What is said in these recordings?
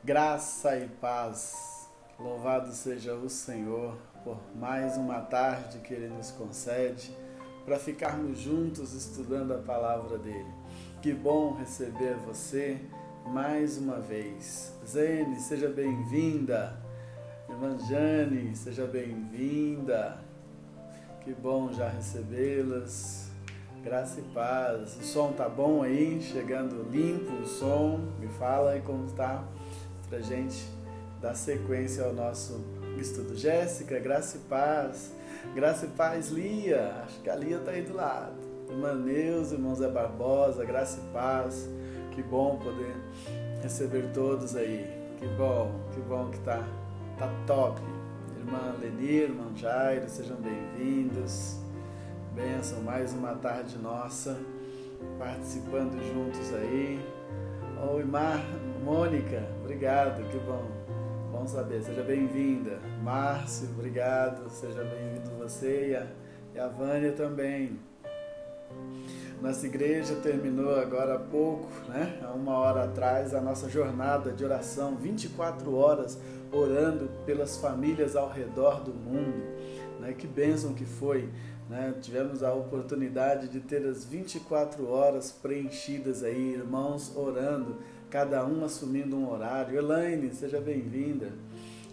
Graça e paz. Louvado seja o Senhor por mais uma tarde que Ele nos concede para ficarmos juntos estudando a palavra dEle. Que bom receber você mais uma vez. Zene, seja bem-vinda. Irmã Jane, seja bem-vinda. Que bom já recebê-las. Graça e paz. O som tá bom aí? Chegando limpo o som? Me fala aí como tá, pra gente dar sequência ao nosso estudo. Jéssica, graça e paz. Graça e paz, Lia. Acho que a Lia tá aí do lado. Irmã Neuza, irmão Zé Barbosa, graça e paz. Que bom poder receber todos aí. Que bom que tá top. Irmã Leni, irmão Jairo, sejam bem-vindos. Bênção, mais uma tarde nossa, participando juntos aí. Oi, Mônica, obrigado, que bom saber, seja bem-vinda. Márcio, obrigado, seja bem-vindo você e a Vânia também. Nossa igreja terminou agora há pouco, né? Há 1 hora atrás, a nossa jornada de oração, 24 horas orando pelas famílias ao redor do mundo, né? Que bênção que foi, né? Tivemos a oportunidade de ter as 24 horas preenchidas aí, irmãos orando, cada um assumindo um horário. Elaine, seja bem-vinda.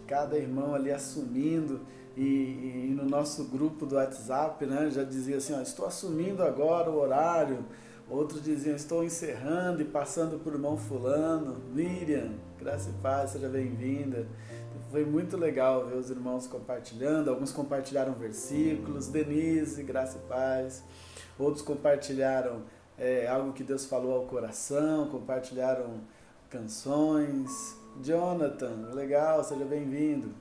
Cada irmão ali assumindo. E no nosso grupo do WhatsApp, né, já dizia assim, ó, estou assumindo agora o horário. Outros diziam, estou encerrando e passando por irmão fulano. Miriam, graça e paz, seja bem-vinda. Foi muito legal ver os irmãos compartilhando. Alguns compartilharam versículos. Denise, graça e paz. Outros compartilharam algo que Deus falou ao coração. Compartilharam canções. Jonathan, legal, seja bem-vindo.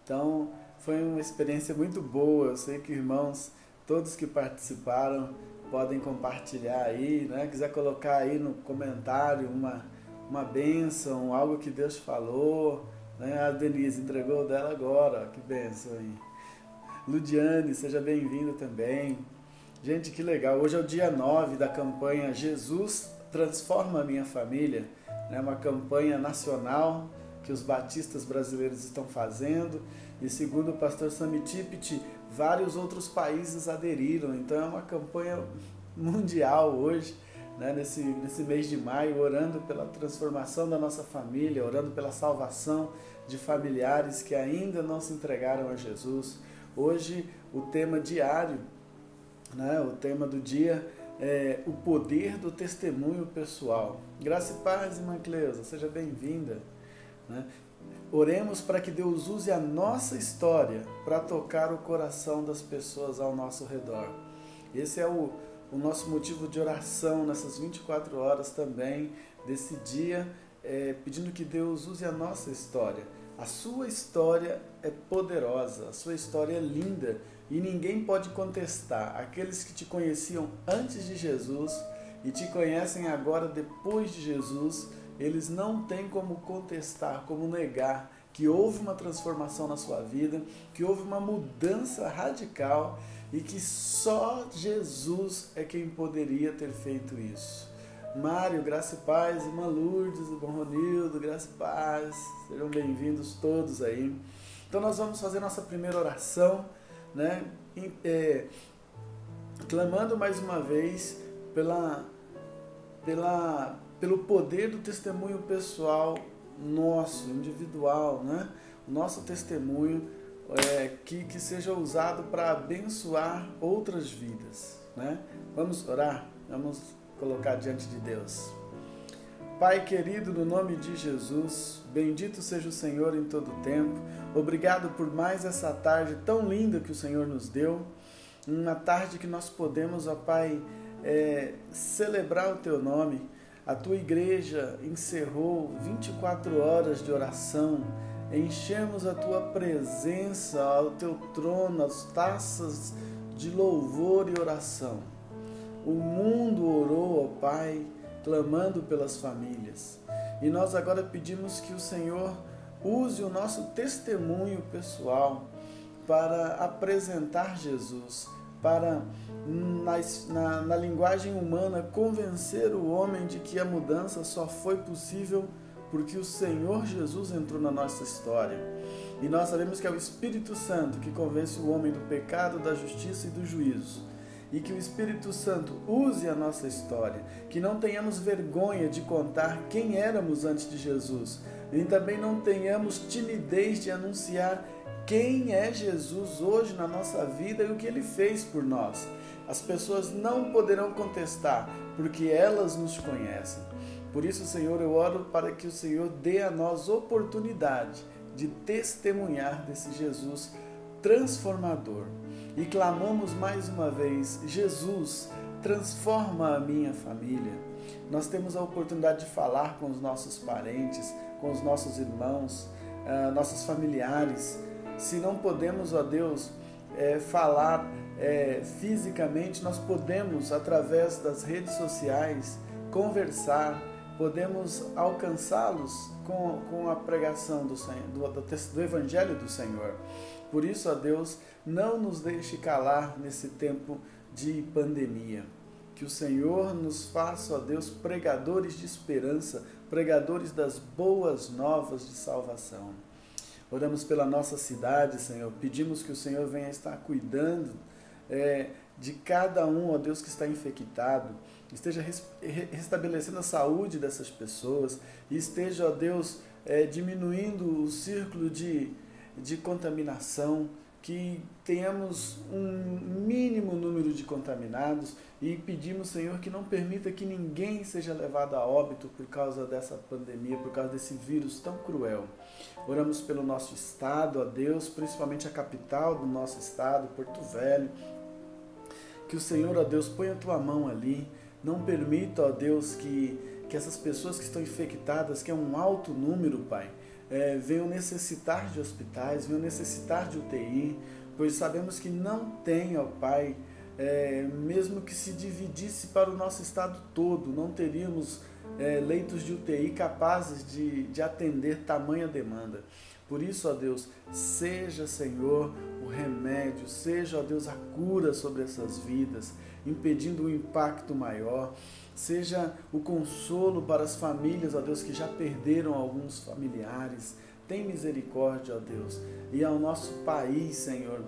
Então, foi uma experiência muito boa. Eu sei que irmãos, todos que participaram, podem compartilhar aí, né? Quiser colocar aí no comentário uma bênção, algo que Deus falou, né? A Denise entregou dela agora, que bênção aí. Ludiane, seja bem-vinda também. Gente, que legal. Hoje é o dia 9 da campanha Jesus Transforma a Minha Família, né? Uma campanha nacional que os batistas brasileiros estão fazendo. E segundo o pastor Sami Tipiti, vários outros países aderiram. Então é uma campanha mundial hoje, né, nesse mês de maio, orando pela transformação da nossa família, orando pela salvação de familiares que ainda não se entregaram a Jesus. Hoje o tema diário, né, o tema do dia é o poder do testemunho pessoal. Graça e paz, irmã Cleusa, seja bem-vinda, né? Oremos para que Deus use a nossa história para tocar o coração das pessoas ao nosso redor. Esse é o nosso motivo de oração nessas 24 horas também, desse dia, pedindo que Deus use a nossa história. A sua história é poderosa, a sua história é linda e ninguém pode contestar. Aqueles que te conheciam antes de Jesus e te conhecem agora depois de Jesus, eles não têm como contestar, como negar que houve uma transformação na sua vida, que houve uma mudança radical e que só Jesus é quem poderia ter feito isso. Mário, graça e paz, irmã Lourdes, irmão Ronildo, graça e paz, sejam bem-vindos todos aí. Então nós vamos fazer nossa primeira oração, né? Clamando mais uma vez pelo poder do testemunho pessoal nosso, individual, né? O nosso testemunho que seja usado para abençoar outras vidas, né? Vamos orar? Vamos colocar diante de Deus. Pai querido, no nome de Jesus, bendito seja o Senhor em todo o tempo. Obrigado por mais essa tarde tão linda que o Senhor nos deu. Uma tarde que nós podemos, ó Pai, celebrar o Teu nome. A Tua igreja encerrou 24 horas de oração. Enchemos a Tua presença, ao Teu trono, as taças de louvor e oração. O mundo orou, ó Pai, clamando pelas famílias. E nós agora pedimos que o Senhor use o nosso testemunho pessoal para apresentar Jesus, para, na linguagem humana, convencer o homem de que a mudança só foi possível porque o Senhor Jesus entrou na nossa história. E nós sabemos que é o Espírito Santo que convence o homem do pecado, da justiça e do juízo. E que o Espírito Santo use a nossa história, que não tenhamos vergonha de contar quem éramos antes de Jesus, e também não tenhamos timidez de anunciar quem é Jesus hoje na nossa vida e o que Ele fez por nós. As pessoas não poderão contestar, porque elas nos conhecem. Por isso, Senhor, eu oro para que o Senhor dê a nós oportunidade de testemunhar desse Jesus transformador. E clamamos mais uma vez: Jesus, transforma a minha família. Nós temos a oportunidade de falar com os nossos parentes, com os nossos irmãos, nossos familiares. Se não podemos, ó Deus, falar fisicamente, nós podemos, através das redes sociais, conversar, podemos alcançá-los com a pregação do Evangelho do Senhor. Por isso, ó Deus, não nos deixe calar nesse tempo de pandemia. Que o Senhor nos faça, ó Deus, pregadores de esperança, pregadores das boas novas de salvação. Oramos pela nossa cidade, Senhor. Pedimos que o Senhor venha estar cuidando de cada um, ó Deus, que está infectado. Esteja restabelecendo a saúde dessas pessoas e esteja, ó Deus, diminuindo o círculo de contaminação, que tenhamos um mínimo número de contaminados e pedimos, Senhor, que não permita que ninguém seja levado a óbito por causa dessa pandemia, por causa desse vírus tão cruel. Oramos pelo nosso estado, ó Deus, principalmente a capital do nosso estado, Porto Velho. Que o Senhor, ó Deus, ponha a tua mão ali, não permita, ó Deus, que essas pessoas que estão infectadas, que é um alto número, Pai, venham necessitar de hospitais, venham necessitar de UTI, pois sabemos que não tem, ó Pai, mesmo que se dividisse para o nosso estado todo, não teríamos leitos de UTI capazes de atender tamanha demanda. Por isso, ó Deus, seja, Senhor, o remédio, seja, ó Deus, a cura sobre essas vidas, impedindo um impacto maior. Seja o consolo para as famílias, ó Deus, que já perderam alguns familiares. Tem misericórdia, ó Deus. E ao nosso país, Senhor,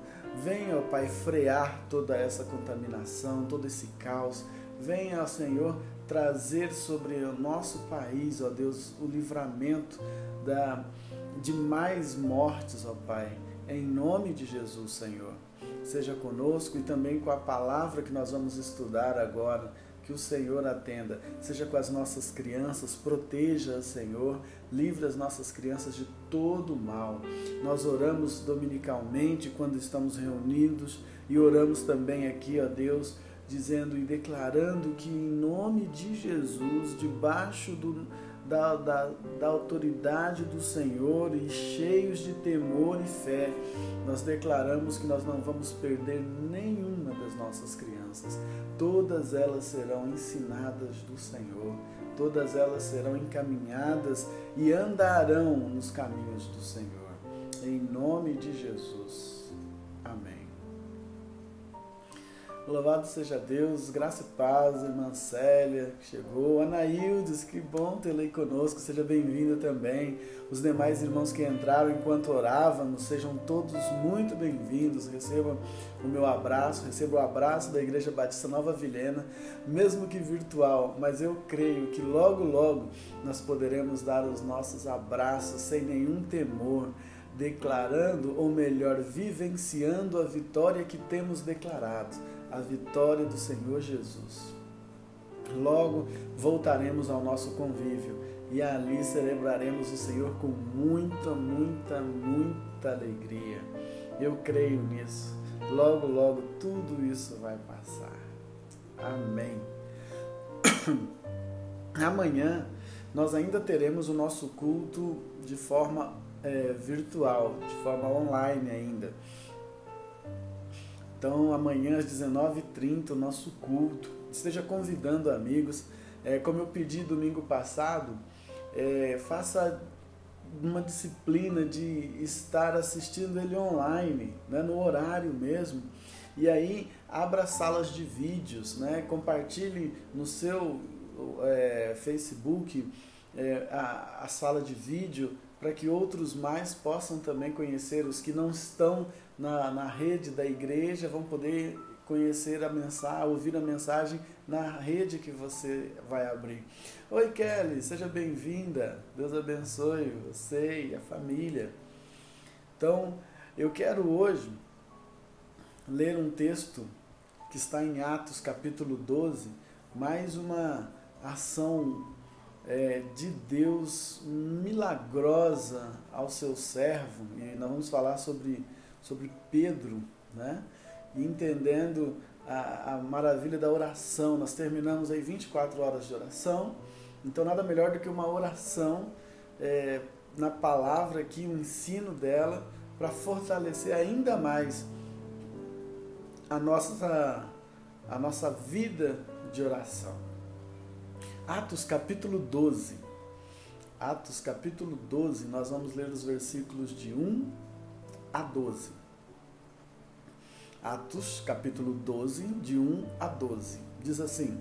venha, ó Pai, frear toda essa contaminação, todo esse caos. Venha, ó Senhor, trazer sobre o nosso país, ó Deus, o livramento de mais mortes, ó Pai. Em nome de Jesus, Senhor. Seja conosco e também com a palavra que nós vamos estudar agora. Que o Senhor atenda, seja com as nossas crianças, proteja, Senhor, livre as nossas crianças de todo mal. Nós oramos dominicalmente quando estamos reunidos e oramos também aqui, ó Deus, dizendo e declarando que em nome de Jesus, debaixo da autoridade do Senhor e cheios de temor e fé, nós declaramos que nós não vamos perder nenhuma das nossas crianças. Todas elas serão ensinadas do Senhor, todas elas serão encaminhadas e andarão nos caminhos do Senhor. Em nome de Jesus. Amém. Louvado seja Deus, graça e paz, irmã Célia, que chegou, Anaildes, que bom tê-la aí conosco, seja bem-vinda também, os demais irmãos que entraram enquanto orávamos, sejam todos muito bem-vindos, recebam o meu abraço, recebam o abraço da Igreja Batista Nova Vilhena, mesmo que virtual, mas eu creio que logo, logo nós poderemos dar os nossos abraços sem nenhum temor, declarando, ou melhor, vivenciando a vitória que temos declarado, a vitória do Senhor Jesus. Logo voltaremos ao nosso convívio e ali celebraremos o Senhor com muita, muita, muita alegria. Eu creio nisso. Logo, logo tudo isso vai passar. Amém. Amanhã nós ainda teremos o nosso culto de forma virtual, de forma online ainda. Então, amanhã às 19h30, o nosso culto. Esteja convidando amigos. Como eu pedi domingo passado, faça uma disciplina de estar assistindo ele online, né, no horário mesmo. E aí, abra salas de vídeos, né, compartilhe no seu Facebook a sala de vídeo, para que outros mais possam também conhecer. Os que não estão na rede da igreja vão poder conhecer a mensagem, ouvir a mensagem na rede que você vai abrir. Oi Kelly, seja bem-vinda, Deus abençoe você e a família. Então, eu quero hoje ler um texto que está em Atos capítulo 12, mais uma ação de Deus milagrosa ao seu servo, e nós vamos falar sobre Pedro, né? E entendendo a maravilha da oração. Nós terminamos aí 24 horas de oração, então nada melhor do que uma oração na palavra aqui, o ensino dela, para fortalecer ainda mais a nossa vida de oração. Atos capítulo 12. Atos capítulo 12, nós vamos ler os versículos de 1 a 12. Atos capítulo 12, de 1 a 12. Diz assim: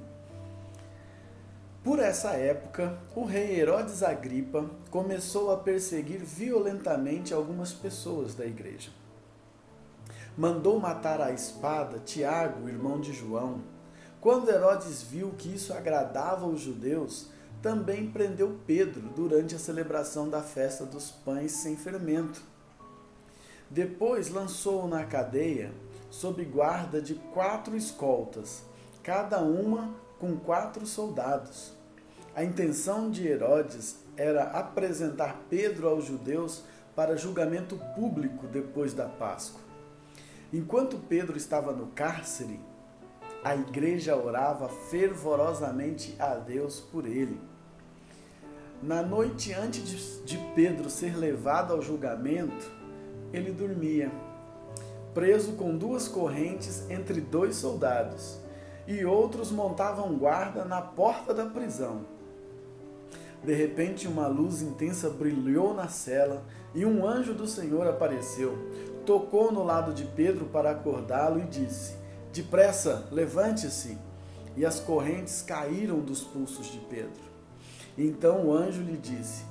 Por essa época, o rei Herodes Agripa começou a perseguir violentamente algumas pessoas da igreja. Mandou matar à espada Tiago, irmão de João. Quando Herodes viu que isso agradava aos judeus, também prendeu Pedro durante a celebração da festa dos pães sem fermento. Depois lançou-o na cadeia, sob guarda de 4 escoltas, cada uma com 4 soldados. A intenção de Herodes era apresentar Pedro aos judeus para julgamento público depois da Páscoa. Enquanto Pedro estava no cárcere, a igreja orava fervorosamente a Deus por ele. Na noite antes de Pedro ser levado ao julgamento, ele dormia, preso com 2 correntes entre 2 soldados, e outros montavam guarda na porta da prisão. De repente, uma luz intensa brilhou na cela e um anjo do Senhor apareceu, tocou no lado de Pedro para acordá-lo e disse: Depressa, levante-se! E as correntes caíram dos pulsos de Pedro. Então o anjo lhe disse: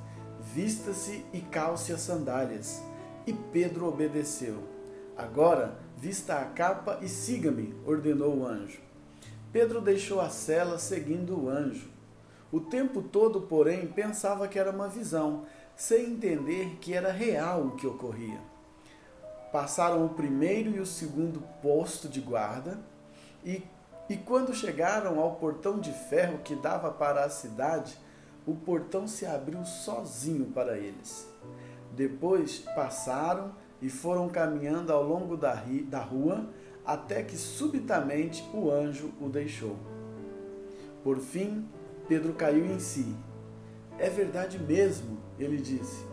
Vista-se e calce as sandálias. E Pedro obedeceu. Agora, vista a capa e siga-me, ordenou o anjo. Pedro deixou a cela seguindo o anjo. O tempo todo, porém, pensava que era uma visão, sem entender que era real o que ocorria. Passaram o primeiro e o segundo posto de guarda, e quando chegaram ao portão de ferro que dava para a cidade, o portão se abriu sozinho para eles. Depois passaram e foram caminhando ao longo da rua, até que subitamente o anjo o deixou. Por fim, Pedro caiu em si. É verdade mesmo, ele disse.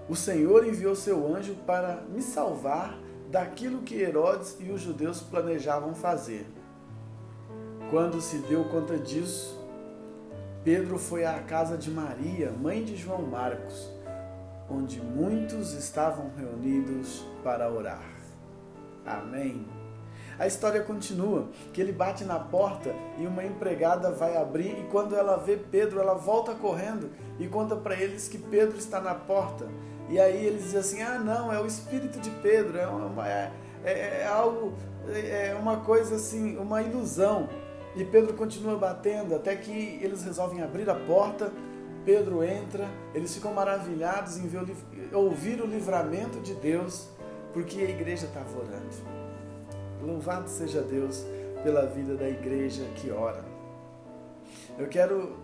O Senhor enviou seu anjo para me salvar daquilo que Herodes e os judeus planejavam fazer. Quando se deu conta disso, Pedro foi à casa de Maria, mãe de João Marcos, onde muitos estavam reunidos para orar. Amém. A história continua, que ele bate na porta e uma empregada vai abrir, e quando ela vê Pedro, ela volta correndo e conta para eles que Pedro está na porta. E aí eles dizem assim: ah não, é o espírito de Pedro, é algo, é uma coisa assim, uma ilusão. E Pedro continua batendo, até que eles resolvem abrir a porta. Pedro entra, eles ficam maravilhados em ouvir o livramento de Deus, porque a igreja estava orando. Louvado seja Deus pela vida da igreja que ora. Eu quero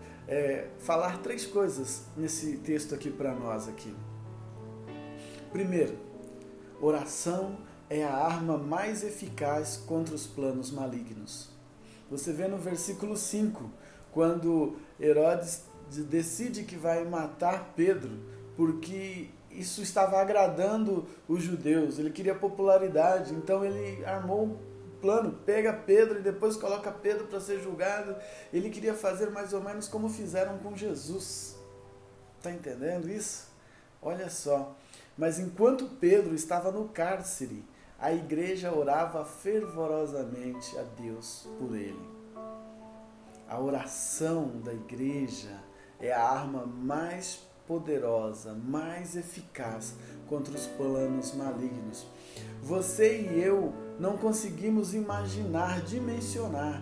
falar 3 coisas nesse texto aqui para nós aqui. Primeiro, oração é a arma mais eficaz contra os planos malignos. Você vê no versículo 5, quando Herodes decide que vai matar Pedro, porque isso estava agradando os judeus, ele queria popularidade, então ele armou um plano, pega Pedro e depois coloca Pedro para ser julgado. Ele queria fazer mais ou menos como fizeram com Jesus. Está entendendo isso? Olha só. Mas enquanto Pedro estava no cárcere, a igreja orava fervorosamente a Deus por ele. A oração da igreja é a arma mais poderosa, mais eficaz contra os planos malignos. Você e eu não conseguimos imaginar, dimensionar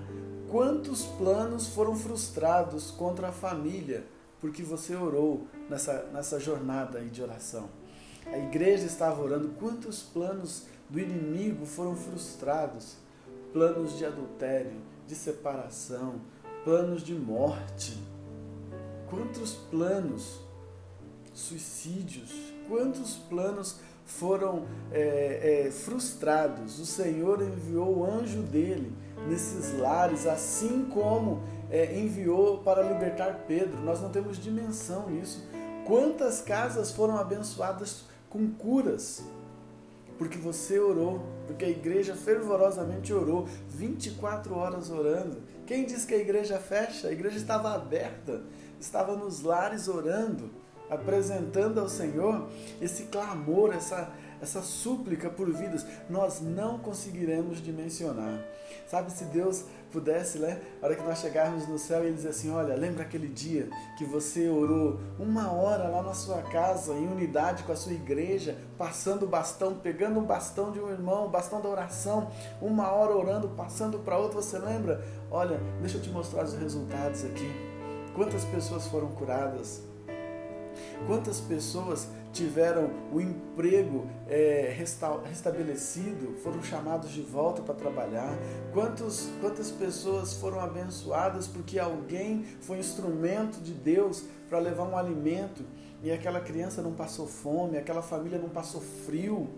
quantos planos foram frustrados contra a família, porque você orou nessa jornada aí de oração. A igreja estava orando, quantos planos do inimigo foram frustrados? Planos de adultério, de separação, planos de morte. Quantos planos? Suicídios. Quantos planos foram frustrados? O Senhor enviou o anjo dele nesses lares, assim como enviou para libertar Pedro. Nós não temos dimensão nisso. Quantas casas foram abençoadas com curas? Porque você orou, porque a igreja fervorosamente orou, 24 horas orando. Quem diz que a igreja fecha? A igreja estava aberta, estava nos lares orando, apresentando ao Senhor esse clamor, essa súplica por vidas. Nós não conseguiremos dimensionar. Sabe, se Deus pudesse, né, na hora que nós chegarmos no céu, Ele dizer assim, olha, lembra aquele dia que você orou 1 hora lá na sua casa, em unidade com a sua igreja, passando o bastão, pegando o bastão de um irmão, o bastão da oração, 1 hora orando, passando para outro, você lembra? Olha, deixa eu te mostrar os resultados aqui. Quantas pessoas foram curadas? Quantas pessoas tiveram o emprego restabelecido, foram chamados de volta para trabalhar? Quantas pessoas foram abençoadas porque alguém foi instrumento de Deus para levar um alimento e aquela criança não passou fome, aquela família não passou frio?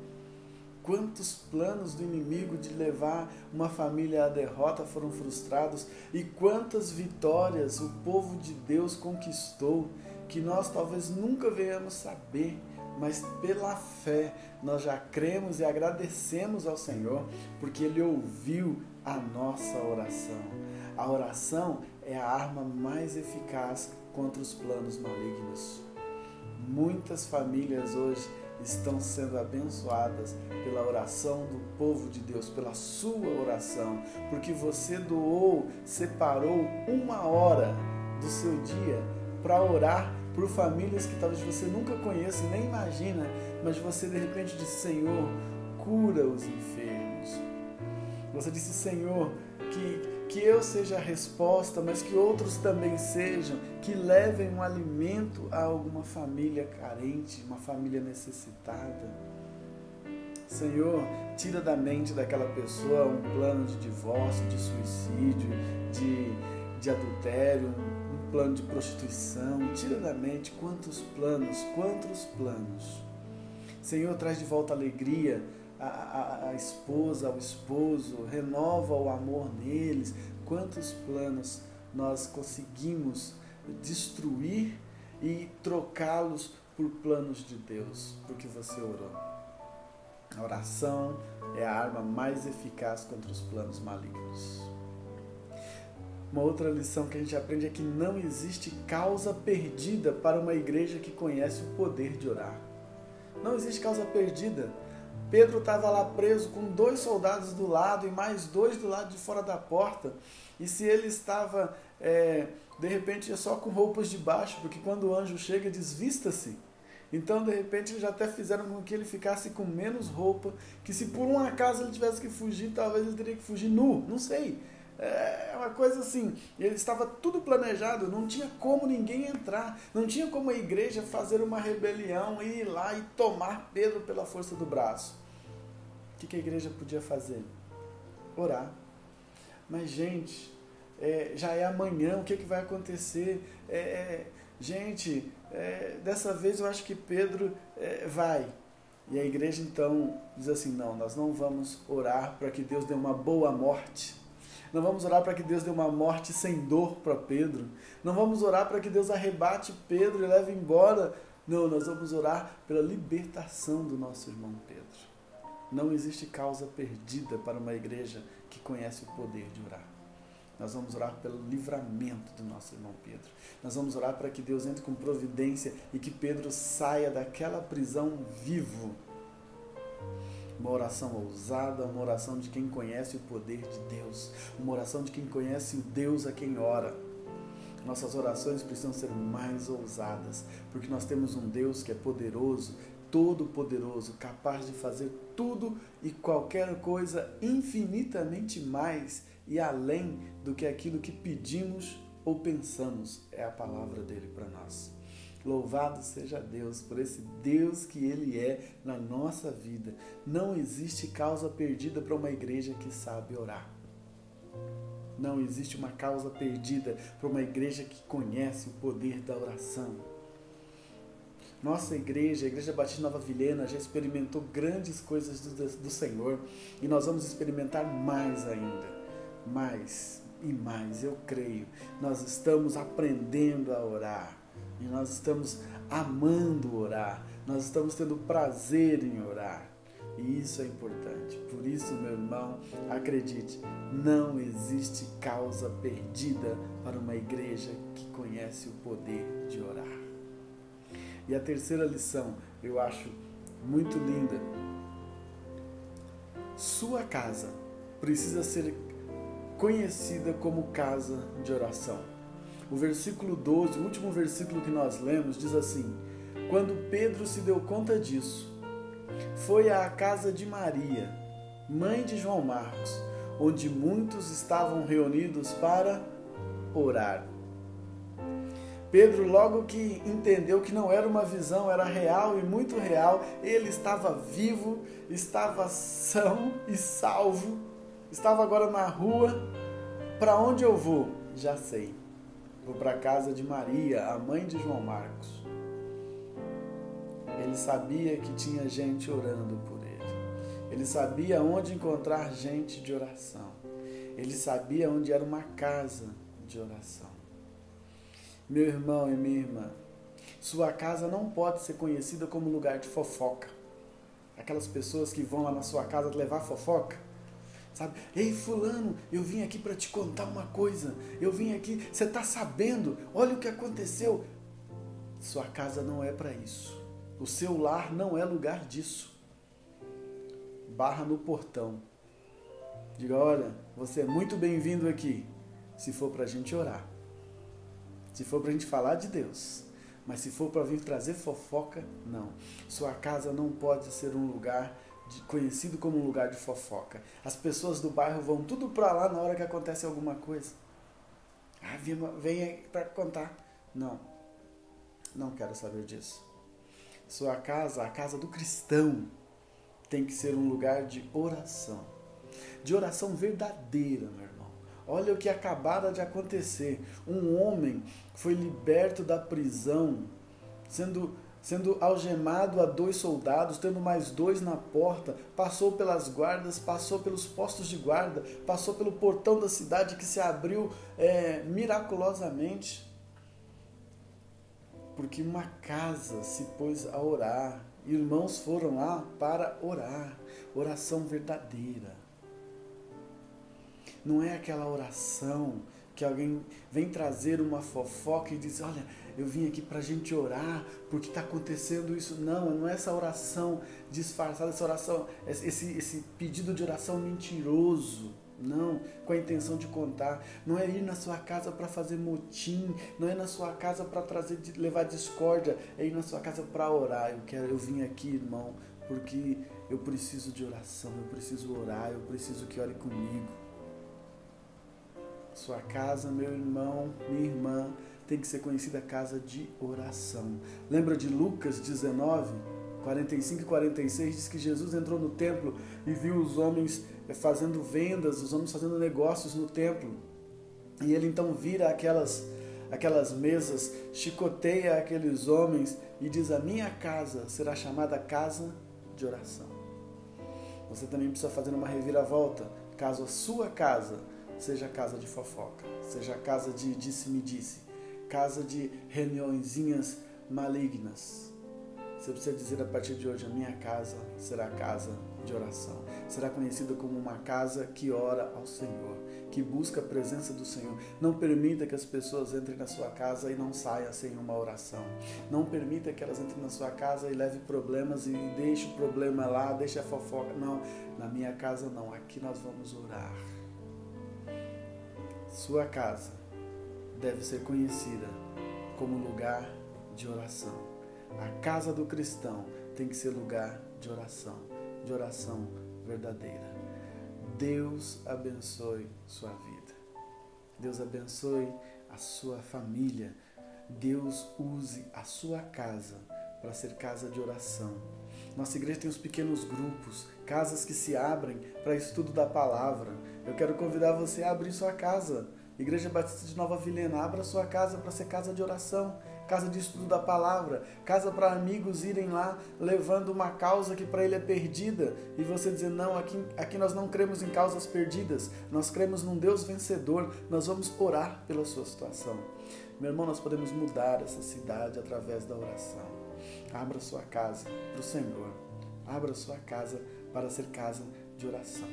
Quantos planos do inimigo de levar uma família à derrota foram frustrados e quantas vitórias o povo de Deus conquistou, que nós talvez nunca venhamos saber, mas pela fé nós já cremos e agradecemos ao Senhor, porque Ele ouviu a nossa oração. A oração é a arma mais eficaz contra os planos malignos. Muitas famílias hoje estão sendo abençoadas pela oração do povo de Deus, pela sua oração, porque você doou, separou 1 hora do seu dia para orar por famílias que talvez você nunca conheça, nem imagina, mas você de repente disse, Senhor, cura os enfermos. Você disse, Senhor, que eu seja a resposta, mas que outros também sejam, que levem um alimento a alguma família carente, uma família necessitada. Senhor, tira da mente daquela pessoa um plano de divórcio, de suicídio, de adultério, um plano de prostituição. Tira da mente quantos planos. Senhor, traz de volta a alegria a esposa, ao esposo, renova o amor neles. Quantos planos nós conseguimos destruir e trocá-los por planos de Deus, porque você orou. A oração é a arma mais eficaz contra os planos malignos. Uma outra lição que a gente aprende é que não existe causa perdida para uma igreja que conhece o poder de orar. Não existe causa perdida. Pedro estava lá preso com 2 soldados do lado e mais 2 do lado de fora da porta. E se ele estava, de repente, só com roupas de baixo, porque quando o anjo chega, diz, vista-se. Então, de repente, eles até fizeram com que ele ficasse com menos roupa, que se por um acaso ele tivesse que fugir, talvez ele teria que fugir nu, não sei. É uma coisa assim, ele estava tudo planejado, não tinha como ninguém entrar, não tinha como a igreja fazer uma rebelião e ir lá e tomar Pedro pela força do braço. O que a igreja podia fazer? Orar. Mas, gente, já é amanhã, o que vai acontecer? Gente, dessa vez eu acho que Pedro vai. E a igreja então diz assim, não, nós não vamos orar para que Deus dê uma boa morte. Não vamos orar para que Deus dê uma morte sem dor para Pedro. Não vamos orar para que Deus arrebate Pedro e leve embora. Não, nós vamos orar pela libertação do nosso irmão Pedro. Não existe causa perdida para uma igreja que conhece o poder de orar. Nós vamos orar pelo livramento do nosso irmão Pedro. Nós vamos orar para que Deus entre com providência e que Pedro saia daquela prisão vivo. Uma oração ousada, uma oração de quem conhece o poder de Deus. Uma oração de quem conhece o Deus a quem ora. Nossas orações precisam ser mais ousadas, porque nós temos um Deus que é poderoso, todo-poderoso, capaz de fazer tudo e qualquer coisa infinitamente mais e além do que aquilo que pedimos ou pensamos. É a palavra dele para nós. Louvado seja Deus por esse Deus que Ele é na nossa vida. Não existe causa perdida para uma igreja que sabe orar. Não existe uma causa perdida para uma igreja que conhece o poder da oração. Nossa igreja, a Igreja Batista Nova Vilhena, já experimentou grandes coisas do Senhor e nós vamos experimentar mais ainda. Mais e mais, eu creio. Nós estamos aprendendo a orar. E nós estamos amando orar, nós estamos tendo prazer em orar. E isso é importante. Por isso, meu irmão, acredite, não existe causa perdida para uma igreja que conhece o poder de orar. E a terceira lição, eu acho muito linda. Sua casa precisa ser conhecida como casa de oração. O versículo 12, o último versículo que nós lemos, diz assim: quando Pedro se deu conta disso, foi à casa de Maria, mãe de João Marcos, onde muitos estavam reunidos para orar. Pedro, logo que entendeu que não era uma visão, era real e muito real, ele estava vivo, estava são e salvo, estava agora na rua. Para onde eu vou? Já sei. Vou para a casa de Maria, a mãe de João Marcos. Ele sabia que tinha gente orando por ele. Ele sabia onde encontrar gente de oração. Ele sabia onde era uma casa de oração. Meu irmão e minha irmã, sua casa não pode ser conhecida como lugar de fofoca. Aquelas pessoas que vão lá na sua casa levar fofoca. Sabe? Ei, fulano, eu vim aqui para te contar uma coisa. Eu vim aqui, você está sabendo? Olha o que aconteceu. Sua casa não é para isso. O seu lar não é lugar disso. Barra no portão. Diga, olha, você é muito bem-vindo aqui. Se for para a gente orar. Se for para a gente falar de Deus. Mas se for para vir trazer fofoca, não. Sua casa não pode ser um lugar conhecido como um lugar de fofoca. As pessoas do bairro vão tudo para lá na hora que acontece alguma coisa. Ah, vem para contar. Não. Não quero saber disso. Sua casa, a casa do cristão, tem que ser um lugar de oração. De oração verdadeira, meu irmão. Olha o que acabara de acontecer. Um homem foi liberto da prisão, sendo algemado a 2 soldados, tendo mais 2 na porta, passou pelas guardas, passou pelos postos de guarda, passou pelo portão da cidade que se abriu miraculosamente, porque uma casa se pôs a orar, irmãos foram lá para orar, oração verdadeira. Não é aquela oração que alguém vem trazer uma fofoca e diz, olha, eu vim aqui para a gente orar porque está acontecendo isso. Não é essa oração disfarçada, essa oração, esse pedido de oração mentiroso. Não, com a intenção de contar. Não é ir na sua casa para fazer motim, não é na sua casa para levar discórdia, é ir na sua casa para orar. Eu vim aqui, irmão, porque eu preciso de oração, eu preciso orar, eu preciso que ore comigo. Sua casa, meu irmão, minha irmã, tem que ser conhecida casa de oração. Lembra de Lucas 19, 45 e 46, diz que Jesus entrou no templo e viu os homens fazendo vendas, os homens fazendo negócios no templo. E ele então vira aquelas mesas, chicoteia aqueles homens e diz, a minha casa será chamada casa de oração. Você também precisa fazer uma reviravolta, caso a sua casa seja casa de fofoca, seja casa de disse-me-disse, casa de reuniõezinhas malignas. Você precisa dizer a partir de hoje, a minha casa será casa de oração. Será conhecida como uma casa que ora ao Senhor, que busca a presença do Senhor. Não permita que as pessoas entrem na sua casa e não saiam sem uma oração. Não permita que elas entrem na sua casa e levem problemas e deixe o problema lá, deixe a fofoca. Não, na minha casa não, aqui nós vamos orar. Sua casa deve ser conhecida como lugar de oração. A casa do cristão tem que ser lugar de oração verdadeira. Deus abençoe sua vida. Deus abençoe a sua família. Deus use a sua casa para ser casa de oração. Nossa igreja tem os pequenos grupos, casas que se abrem para estudo da palavra. Eu quero convidar você a abrir sua casa. Igreja Batista de Nova Vilhena, abra sua casa para ser casa de oração, casa de estudo da palavra, casa para amigos irem lá levando uma causa que para ele é perdida e você dizer, não, aqui nós não cremos em causas perdidas, nós cremos num Deus vencedor, nós vamos orar pela sua situação. Meu irmão, nós podemos mudar essa cidade através da oração. Abra sua casa para o Senhor, abra sua casa para ser casa de oração.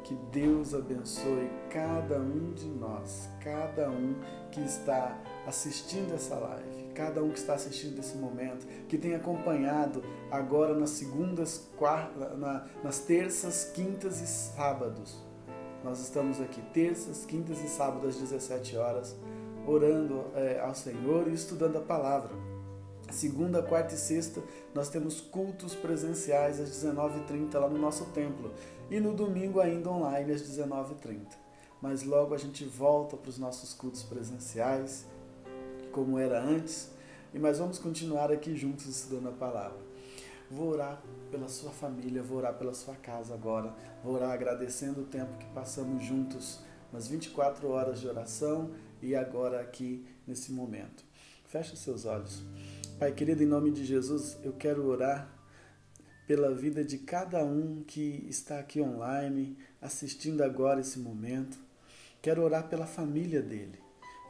Que Deus abençoe cada um de nós, cada um que está assistindo essa live, cada um que está assistindo esse momento, que tem acompanhado agora nas segundas, nas terças, quintas e sábados. Nós estamos aqui terças, quintas e sábados às 17 horas, orando ao Senhor e estudando a palavra. Segunda, quarta e sexta, nós temos cultos presenciais às 19h30 lá no nosso templo. E no domingo ainda online às 19h30. Mas logo a gente volta para os nossos cultos presenciais, como era antes. Mas vamos continuar aqui juntos estudando a palavra. Vou orar pela sua família, vou orar pela sua casa agora. Vou orar agradecendo o tempo que passamos juntos, umas 24 horas de oração e agora aqui nesse momento. Feche seus olhos. Pai querido, em nome de Jesus, eu quero orar pela vida de cada um que está aqui online, assistindo agora esse momento. Quero orar pela família dele.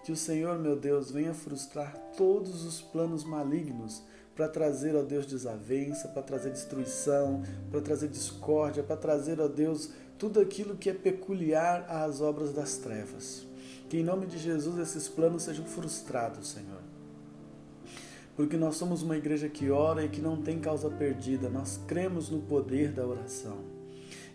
Que o Senhor, meu Deus, venha frustrar todos os planos malignos para trazer, ó Deus, desavença, para trazer destruição, para trazer discórdia, para trazer, ó Deus, tudo aquilo que é peculiar às obras das trevas. Que em nome de Jesus esses planos sejam frustrados, Senhor. Porque nós somos uma igreja que ora e que não tem causa perdida. Nós cremos no poder da oração.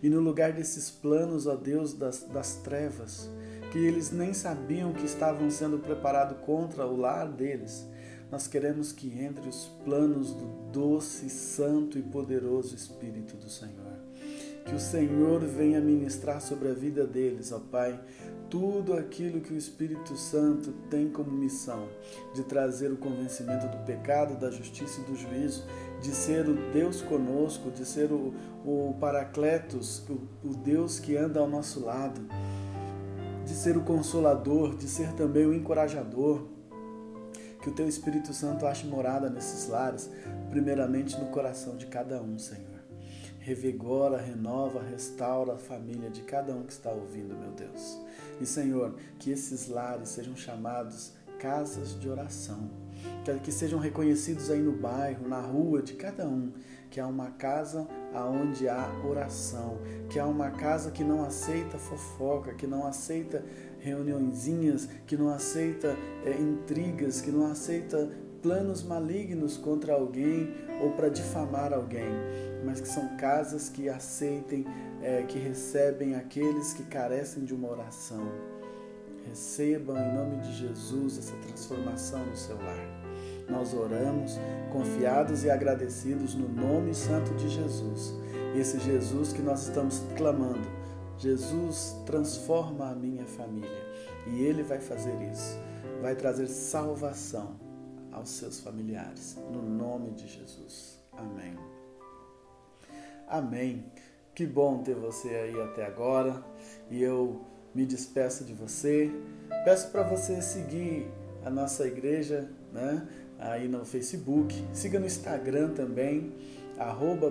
E no lugar desses planos, ó Deus, das trevas, que eles nem sabiam que estavam sendo preparados contra o lar deles, nós queremos que entre os planos do doce, santo e poderoso Espírito do Senhor. Que o Senhor venha ministrar sobre a vida deles, ó Pai, tudo aquilo que o Espírito Santo tem como missão, de trazer o convencimento do pecado, da justiça e do juízo, de ser o Deus conosco, de ser o Paracletos, o Deus que anda ao nosso lado, de ser o Consolador, de ser também o Encorajador. Que o Teu Espírito Santo ache morada nesses lares, primeiramente no coração de cada um, Senhor. Revigora, renova, restaura a família de cada um que está ouvindo, meu Deus. E, Senhor, que esses lares sejam chamados casas de oração, que sejam reconhecidos aí no bairro, na rua de cada um, que há uma casa onde há oração, que há uma casa que não aceita fofoca, que não aceita reuniõezinhas, que não aceita intrigas, que não aceita planos malignos contra alguém ou para difamar alguém, mas que são casas que aceitem, que recebem aqueles que carecem de uma oração. Recebam em nome de Jesus essa transformação no seu lar. Nós oramos confiados e agradecidos no nome santo de Jesus. Esse Jesus que nós estamos clamando. Jesus, transforma a minha família. E Ele vai fazer isso. Vai trazer salvação aos seus familiares. No nome de Jesus. Amém. Amém. Que bom ter você aí até agora. E eu me despeço de você. Peço para você seguir a nossa igreja, né? Aí no Facebook. Siga no Instagram também,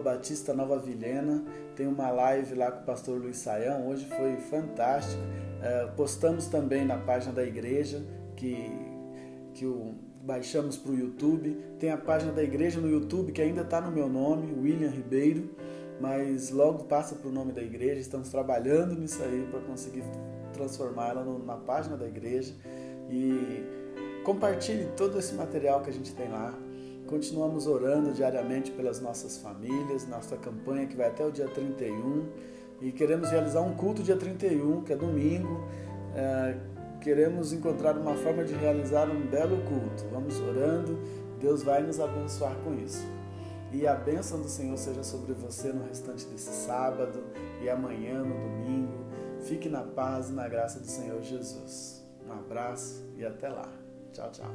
@Batista Nova Vilhena. Tem uma live lá com o pastor Luiz Saião. Hoje foi fantástico. Postamos também na página da igreja que baixamos para o YouTube. Tem a página da igreja no YouTube que ainda está no meu nome, William Ribeiro, mas logo passa para o nome da igreja. Estamos trabalhando nisso aí para conseguir transformá-la na página da igreja. E compartilhe todo esse material que a gente tem lá. Continuamos orando diariamente pelas nossas famílias, nossa campanha que vai até o dia 31. E queremos realizar um culto dia 31, que é domingo, queremos encontrar uma forma de realizar um belo culto. Vamos orando, Deus vai nos abençoar com isso. E a bênção do Senhor seja sobre você no restante desse sábado e amanhã, no domingo. Fique na paz e na graça do Senhor Jesus. Um abraço e até lá. Tchau, tchau.